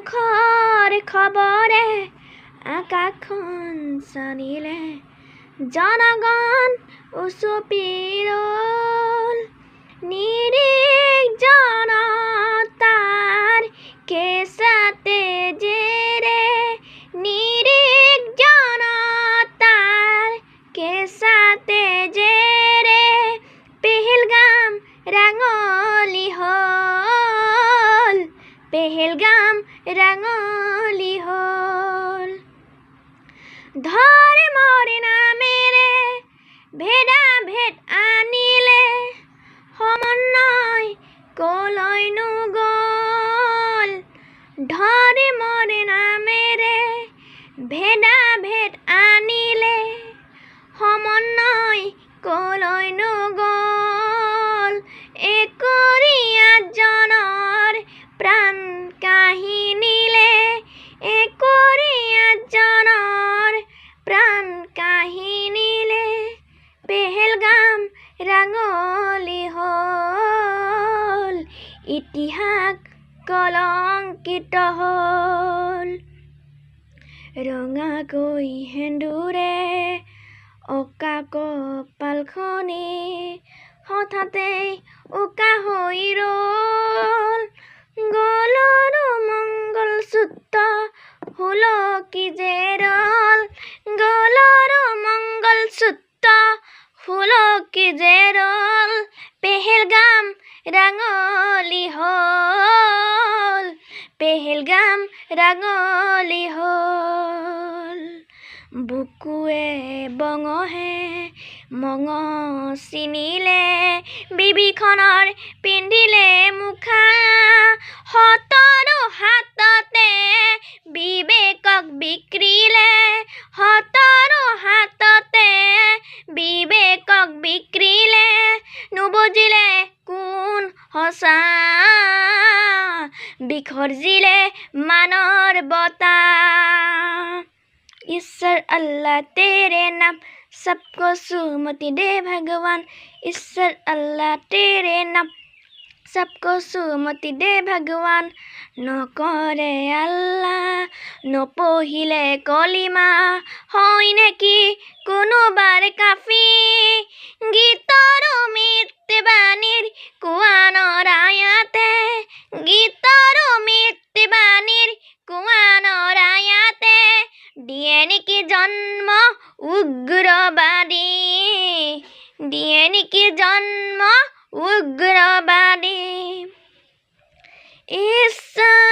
মুখৰ খবৰে আকাশখন চানিলে জনগণ উচুপি ৰল নিৰীহ জনতাৰ কেঁচা তেজেৰে নিৰীহ জনতাৰ কেঁচা তেজেৰে পেহেলগাম ৰাঙলী হ'ল পেহেলগাম ৰাঙলী হ'ল ধৰ্মৰ নামেৰে ভেদাভেদ আনিলে সমন্বয় কলৈনো গ'ল ধৰ্মৰ নামেৰে ভেদাভেদ আনিলে সমন্বয় কলৈনো গ'ল একৰীয়াজনৰ প্ৰাণ কাহিনীলে একৰীয়াজনৰ প্ৰাণ কাহিনীলে পেহেলগাম ৰাঙলী হ'ল ইতিহাস কলংকিত হ'ল ৰঙাকৈ সেন্দুৰে অঁকা কপালখনি হঠাতে উকা হৈ ৰল গলৰ মংগলসূত্ৰ হুলকি যে ৰল গলৰ মংগলসূত্ৰ হুলকি যে ৰল পেহেলগাম ৰাঙলী হ'ল পেহেলগাম ৰাঙলী হ'ল বুকুৱে বঙহে মঙ চিনিলে বিবিখনৰ পিন্ধিলে মুখা সতৰো হাততে বিবেকক বিক্ৰীলে সতৰো হাততে বিবেকক বিক্ৰীলে নুবুজিলে কোন সঁচা বিসৰ্জিলে মানৰ বঁটা ईश्वर अल्लाह तेरे नाम सबको सुमति दे भगवान ईश्वर अल्लाह तेरे नाम सबको सुमति दे भगवान নকৰে আল্লাহ নপঢ়িলে কলিমা হয় নেকি কোনোবাৰ কাফি গীতৰ মৃত্যুবাণীৰ কোৱানৰ আয়াতে গীতৰ মৃত্যুবাণীৰ কোৱানৰ আয়াতে দিয়ে নেকি জন্ম উগ্ৰবাদী দিয়ে নেকি জন্ম উগ্ৰবাদী ঈশ্বৰ